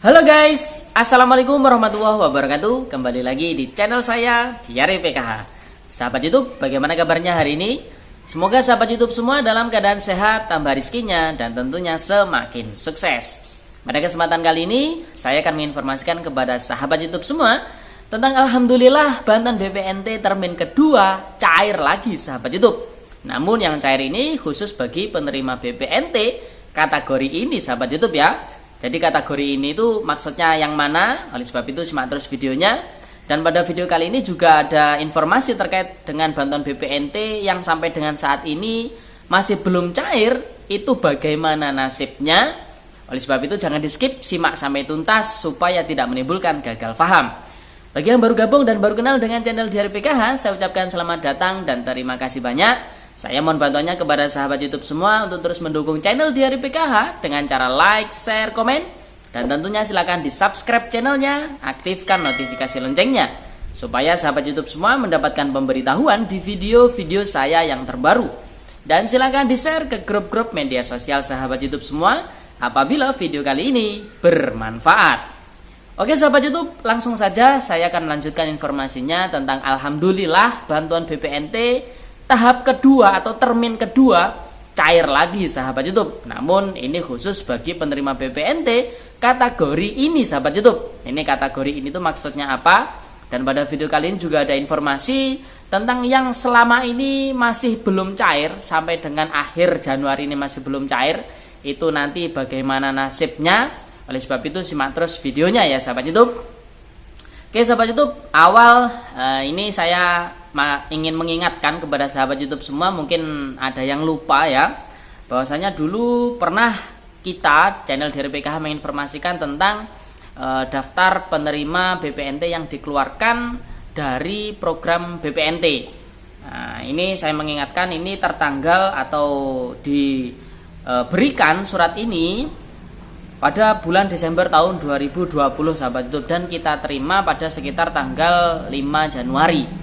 Halo guys, Assalamualaikum warahmatullahi wabarakatuh. Kembali lagi di channel saya, Diari PKH. Sahabat YouTube, bagaimana kabarnya hari ini? Semoga sahabat YouTube semua dalam keadaan sehat, tambah rizkinya, dan tentunya semakin sukses. Pada kesempatan kali ini, saya akan menginformasikan kepada sahabat YouTube semua tentang Alhamdulillah bantuan BPNT termin kedua cair lagi sahabat YouTube. Namun yang cair ini khusus bagi penerima BPNT kategori ini sahabat YouTube ya. Jadi kategori ini itu maksudnya yang mana? Oleh sebab itu simak terus videonya. Dan pada video kali ini juga ada informasi terkait dengan bantuan BPNT yang sampai dengan saat ini masih belum cair. Itu bagaimana nasibnya? Oleh sebab itu jangan di skip, simak sampai tuntas supaya tidak menimbulkan gagal paham. Bagi yang baru gabung dan baru kenal dengan channel Diari PKH, saya ucapkan selamat datang dan terima kasih banyak. Saya mohon bantuannya kepada sahabat YouTube semua untuk terus mendukung channel Diari PKH dengan cara like, share, komen, dan tentunya silakan di subscribe channelnya, aktifkan notifikasi loncengnya supaya sahabat YouTube semua mendapatkan pemberitahuan di video-video saya yang terbaru. Dan silakan di share ke grup-grup media sosial sahabat YouTube semua apabila video kali ini bermanfaat. Oke sahabat YouTube, langsung saja saya akan melanjutkan informasinya tentang Alhamdulillah bantuan BPNT tahap kedua atau termin kedua cair lagi sahabat YouTube. Namun ini khusus bagi penerima BPNT kategori ini sahabat YouTube. Ini kategori ini tuh maksudnya apa? Dan pada video kali ini juga ada informasi tentang yang selama ini masih belum cair sampai dengan akhir Januari ini masih belum cair. Itu nanti bagaimana nasibnya. Oleh sebab itu simak terus videonya ya sahabat YouTube. Oke sahabat YouTube, awal ini saya ingin mengingatkan kepada sahabat YouTube semua, mungkin ada yang lupa ya, bahwasanya dulu pernah kita channel Diari PKH menginformasikan tentang daftar penerima BPNT yang dikeluarkan dari program BPNT. Nah, ini saya mengingatkan ini tertanggal atau diberikan surat ini pada bulan Desember tahun 2020 sahabat YouTube, dan kita terima pada sekitar tanggal 5 Januari.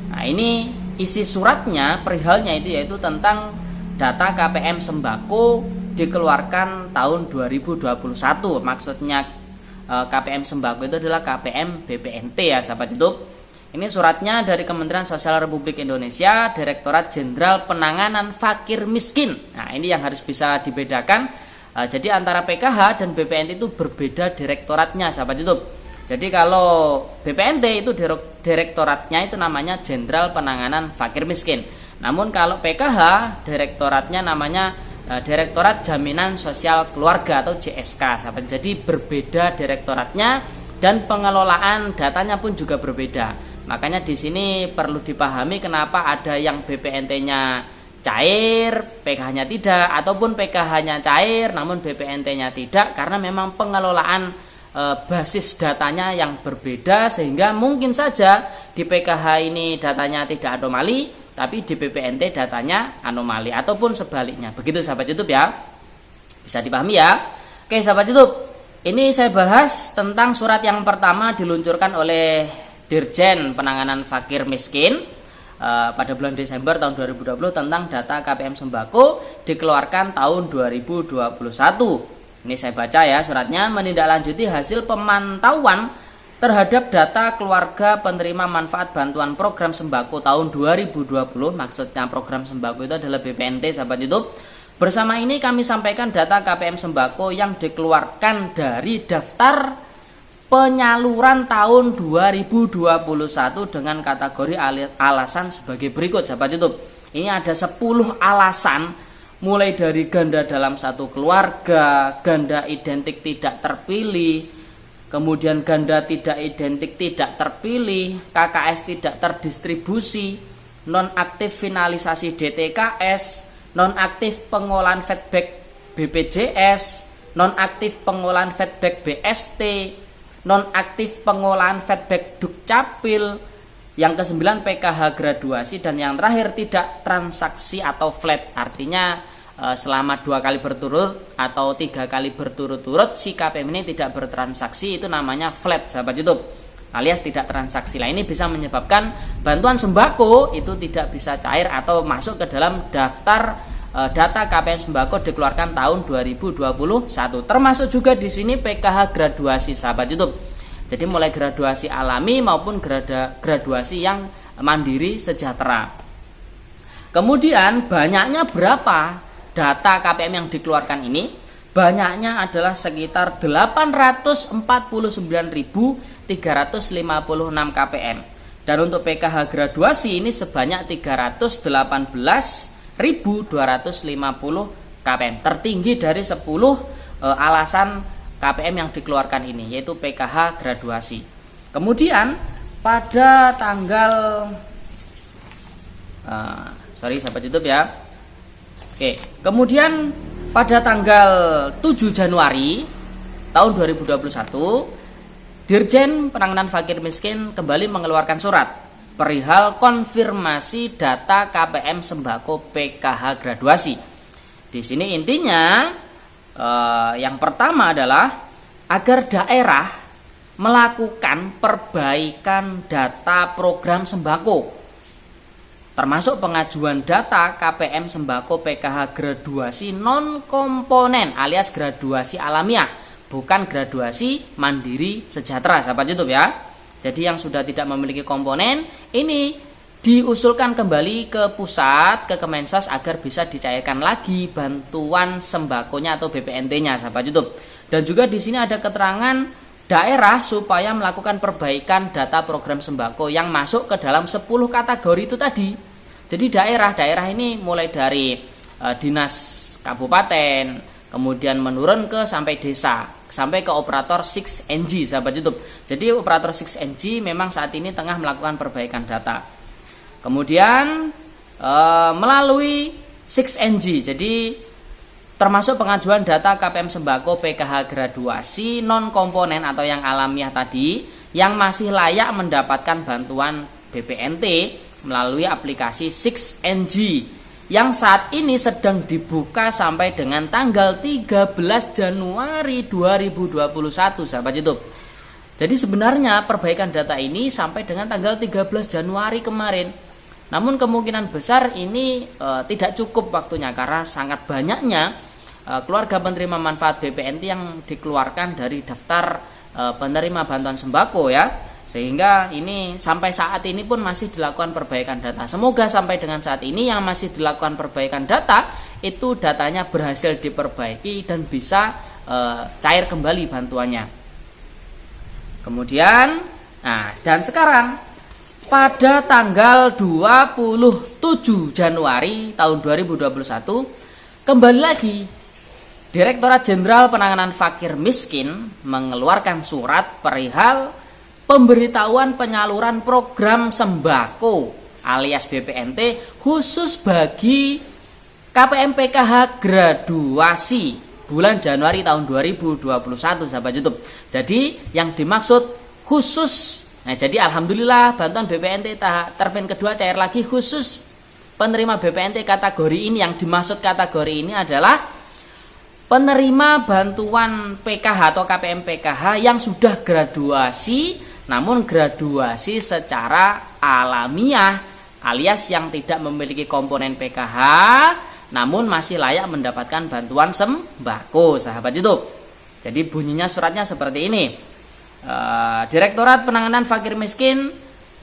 Nah ini isi suratnya, perihalnya itu yaitu tentang data KPM sembako dikeluarkan tahun 2021. Maksudnya KPM sembako itu adalah KPM BPNT ya sahabat YouTube. Ini suratnya dari Kementerian Sosial Republik Indonesia, Direktorat Jenderal Penanganan Fakir Miskin. Nah ini yang harus bisa dibedakan. Jadi antara PKH dan BPNT itu berbeda direktoratnya sahabat YouTube. Jadi kalau BPNT itu direktoratnya itu namanya Jenderal Penanganan Fakir Miskin. Namun kalau PKH direktoratnya namanya Direktorat Jaminan Sosial Keluarga atau JSK sahabat. Jadi berbeda direktoratnya dan pengelolaan datanya pun juga berbeda. Makanya di sini perlu dipahami kenapa ada yang BPNT-nya cair, PKH-nya tidak, ataupun PKH-nya cair namun BPNT-nya tidak, karena memang pengelolaan basis datanya yang berbeda, sehingga mungkin saja di PKH ini datanya tidak anomali, tapi di BPNT datanya anomali, ataupun sebaliknya. Begitu sahabat YouTube ya, bisa dipahami ya. Oke sahabat YouTube, ini saya bahas tentang surat yang pertama diluncurkan oleh Dirjen Penanganan Fakir Miskin pada bulan Desember tahun 2020 tentang data KPM sembako dikeluarkan tahun 2021. Ini saya baca ya suratnya, menindaklanjuti hasil pemantauan terhadap data keluarga penerima manfaat bantuan program sembako tahun 2020. Maksudnya program sembako itu adalah BPNT sahabat YouTube. Bersama ini kami sampaikan data KPM sembako yang dikeluarkan dari daftar penyaluran tahun 2021 dengan kategori alasan sebagai berikut sahabat YouTube. Ini ada 10 alasan, mulai dari ganda dalam satu keluarga, ganda identik tidak terpilih, kemudian ganda tidak identik tidak terpilih, KKS tidak terdistribusi, nonaktif finalisasi DTKS, nonaktif pengolahan feedback BPJS, nonaktif pengolahan feedback BST, nonaktif pengolahan feedback Dukcapil, yang ke-9 PKH graduasi, dan yang terakhir tidak transaksi atau flat. Artinya selama 2 kali berturut atau 3 kali berturut-turut si KPM ini tidak bertransaksi, itu namanya flat sahabat YouTube, alias tidak transaksi. Lah ini bisa menyebabkan bantuan sembako itu tidak bisa cair atau masuk ke dalam daftar data KPM sembako dikeluarkan tahun 2021. Termasuk juga di sini PKH graduasi sahabat YouTube. Jadi mulai graduasi alami maupun graduasi yang mandiri sejahtera. Kemudian banyaknya berapa data KPM yang dikeluarkan ini? Banyaknya adalah sekitar 849.356 KPM. Dan untuk PKH graduasi ini sebanyak 318.250 KPM. Tertinggi dari 10 alasan KPM yang dikeluarkan ini, yaitu PKH graduasi. Kemudian pada tanggal sahabat YouTube ya. Oke, kemudian pada tanggal 7 Januari tahun 2021, Dirjen Penanganan Fakir Miskin kembali mengeluarkan surat perihal konfirmasi data KPM sembako PKH graduasi. Di sini intinya yang pertama adalah agar daerah melakukan perbaikan data program sembako, termasuk pengajuan data KPM sembako PKH graduasi non komponen alias graduasi alamiah, bukan graduasi mandiri sejahtera sahabat YouTube ya. Jadi yang sudah tidak memiliki komponen ini diusulkan kembali ke pusat, ke Kemensos agar bisa dicairkan lagi bantuan sembakonya atau BPNT-nya sahabat YouTube. Dan juga di sini ada keterangan daerah supaya melakukan perbaikan data program sembako yang masuk ke dalam 10 kategori itu tadi. Jadi daerah-daerah ini mulai dari dinas kabupaten, kemudian menurun ke sampai desa, sampai ke operator 6NG sahabat YouTube. Jadi operator 6NG memang saat ini tengah melakukan perbaikan data. Kemudian melalui 6NG, jadi termasuk pengajuan data KPM sembako PKH graduasi non komponen atau yang alamiah tadi yang masih layak mendapatkan bantuan BPNT melalui aplikasi 6NG yang saat ini sedang dibuka sampai dengan tanggal 13 Januari 2021 sahabat YouTube. Jadi sebenarnya perbaikan data ini sampai dengan tanggal 13 Januari kemarin. Namun kemungkinan besar ini tidak cukup waktunya karena sangat banyaknya keluarga penerima manfaat BPNT yang dikeluarkan dari daftar penerima bantuan sembako ya. Sehingga ini sampai saat ini pun masih dilakukan perbaikan data. Semoga sampai dengan saat ini yang masih dilakukan perbaikan data itu datanya berhasil diperbaiki dan bisa cair kembali bantuannya. Kemudian, dan sekarang pada tanggal 27 Januari tahun 2021 kembali lagi Direktorat Jenderal Penanganan Fakir Miskin mengeluarkan surat perihal pemberitahuan penyaluran program sembako alias BPNT khusus bagi KPM PKH graduasi bulan Januari tahun 2021 sahabat YouTube. Jadi yang dimaksud khusus, jadi alhamdulillah bantuan BPNT terpin kedua cair lagi khusus penerima BPNT kategori ini. Yang dimaksud kategori ini adalah penerima bantuan PKH atau KPM PKH yang sudah graduasi namun graduasi secara alamiah alias yang tidak memiliki komponen PKH namun masih layak mendapatkan bantuan sembako sahabat YouTube. Jadi bunyinya suratnya seperti ini. Direktorat Penanganan Fakir Miskin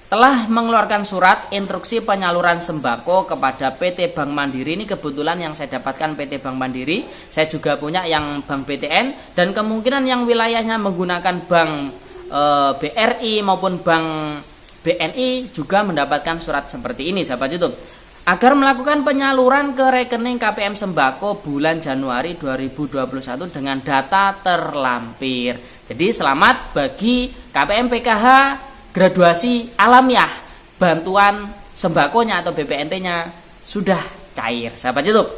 telah mengeluarkan surat instruksi penyaluran sembako kepada PT Bank Mandiri. Ini kebetulan yang saya dapatkan PT Bank Mandiri. Saya juga punya yang Bank BTN dan kemungkinan yang wilayahnya menggunakan Bank BRI maupun Bank BNI juga mendapatkan surat seperti ini sahabat YouTube, agar melakukan penyaluran ke rekening KPM sembako bulan Januari 2021 dengan data terlampir. Jadi selamat bagi KPM PKH graduasi alamiah, bantuan sembakonya atau BPNT-nya sudah cair sahabat YouTube.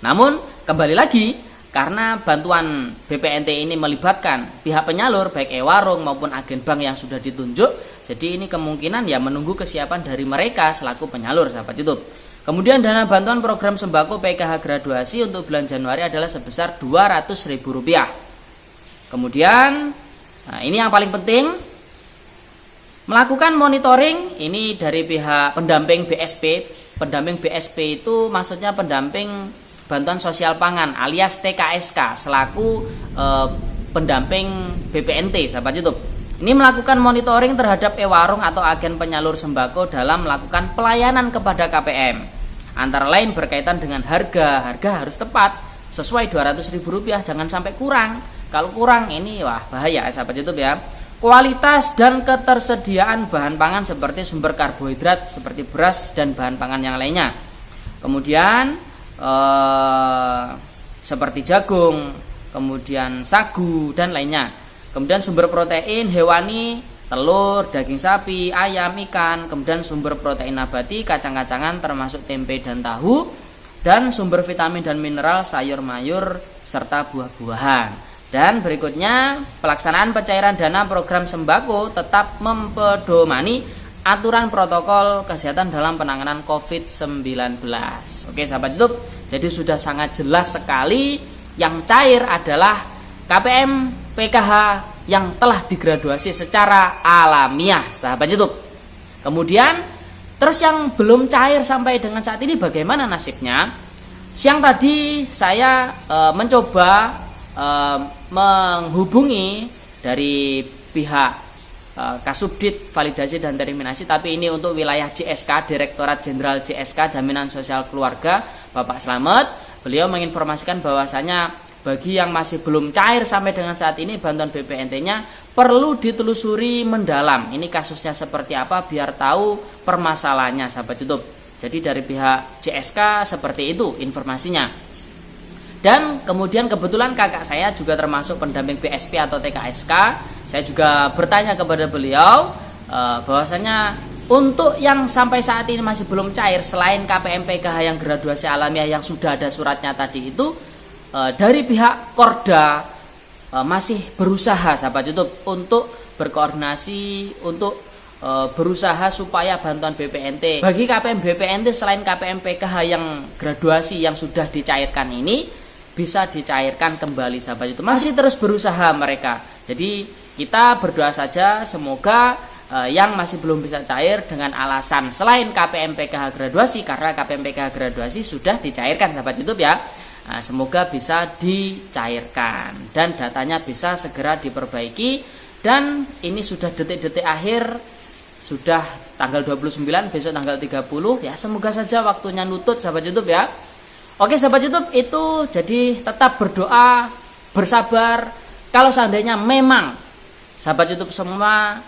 Namun kembali lagi, karena bantuan BPNT ini melibatkan pihak penyalur baik e-warung maupun agen bank yang sudah ditunjuk, jadi ini kemungkinan ya menunggu kesiapan dari mereka selaku penyalur sahabat YouTube. Kemudian dana bantuan program sembako PKH graduasi untuk bulan Januari adalah sebesar Rp200.000. Kemudian ini yang paling penting, melakukan monitoring ini dari pihak pendamping BSP pendamping BSP itu maksudnya pendamping bantuan sosial pangan alias TKSK selaku pendamping BPNT, sahabat YouTube. Ini melakukan monitoring terhadap e-warung atau agen penyalur sembako dalam melakukan pelayanan kepada KPM. Antara lain berkaitan dengan harga harus tepat sesuai Rp200.000, jangan sampai kurang. Kalau kurang ini wah bahaya, sahabat YouTube ya. Kualitas dan ketersediaan bahan pangan seperti sumber karbohidrat seperti beras dan bahan pangan yang lainnya. Kemudian seperti jagung, kemudian sagu dan lainnya. Kemudian sumber protein hewani, telur, daging sapi, ayam, ikan. Kemudian sumber protein nabati, kacang-kacangan termasuk tempe dan tahu. Dan sumber vitamin dan mineral, sayur mayur serta buah-buahan. Dan berikutnya, pelaksanaan pencairan dana program sembako tetap mempedomani aturan protokol kesehatan dalam penanganan COVID-19. Oke sahabat YouTube, jadi sudah sangat jelas sekali yang cair adalah KPM PKH yang telah digraduasi secara alamiah, sahabat YouTube. Kemudian, terus yang belum cair sampai dengan saat ini bagaimana nasibnya? Siang tadi saya mencoba menghubungi dari pihak Kasubdit Validasi dan Terminasi, tapi ini untuk wilayah JSK, Direktorat Jenderal JSK Jaminan Sosial Keluarga, Bapak Slamet. Beliau menginformasikan bahwasanya bagi yang masih belum cair sampai dengan saat ini bantuan BPNT-nya perlu ditelusuri mendalam. Ini kasusnya seperti apa biar tahu permasalahannya, sahabat YouTube. Jadi dari pihak JSK seperti itu informasinya. Dan kemudian kebetulan kakak saya juga termasuk pendamping BSP atau TKSK. Saya juga bertanya kepada beliau bahwasanya untuk yang sampai saat ini masih belum cair selain KPM PKH yang graduasi alamiah yang sudah ada suratnya tadi itu, dari pihak Korda masih berusaha, sahabat YouTube, untuk berkoordinasi untuk berusaha supaya bantuan BPNT bagi KPM BPNT selain KPM PKH yang graduasi yang sudah dicairkan ini bisa dicairkan kembali, sahabat YouTube. Masih terus berusaha mereka. Jadi kita berdoa saja semoga yang masih belum bisa cair dengan alasan selain KPM PKH graduasi, karena KPM PKH graduasi sudah dicairkan, sahabat YouTube ya. Nah, semoga bisa dicairkan dan datanya bisa segera diperbaiki. Dan ini sudah detik-detik akhir, sudah tanggal 29, besok tanggal 30 ya, semoga saja waktunya nutut, sahabat YouTube ya. Oke sahabat YouTube, itu jadi tetap berdoa, bersabar. Kalau seandainya memang sahabat YouTube semua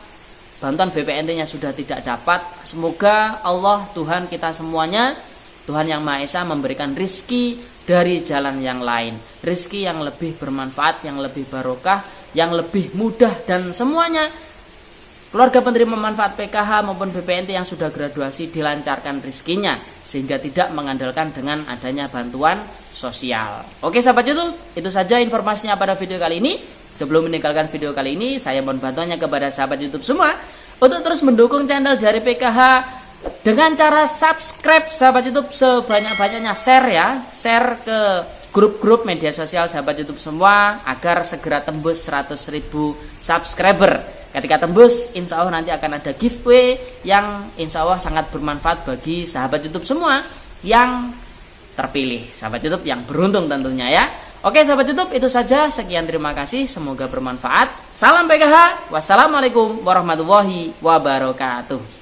bantuan BPNT-nya sudah tidak dapat, semoga Allah Tuhan kita semuanya, Tuhan Yang Maha Esa memberikan rizki dari jalan yang lain, rizki yang lebih bermanfaat, yang lebih barokah, yang lebih mudah, dan semuanya keluarga penerima manfaat PKH maupun BPNT yang sudah graduasi dilancarkan rizkinya sehingga tidak mengandalkan dengan adanya bantuan sosial. Oke sahabat YouTube, itu saja informasinya pada video kali ini. Sebelum meninggalkan video kali ini, saya mohon bantuannya kepada sahabat YouTube semua untuk terus mendukung channel dari PKH dengan cara subscribe, sahabat YouTube, sebanyak-banyaknya, share ya, share ke grup-grup media sosial sahabat YouTube semua agar segera tembus 100.000 subscriber. Ketika tembus, insya Allah nanti akan ada giveaway yang insya Allah sangat bermanfaat bagi sahabat YouTube semua yang terpilih, sahabat YouTube yang beruntung tentunya ya. Oke sahabat YouTube, itu saja, sekian, terima kasih, semoga bermanfaat. Salam PKH, wassalamualaikum warahmatullahi wabarakatuh.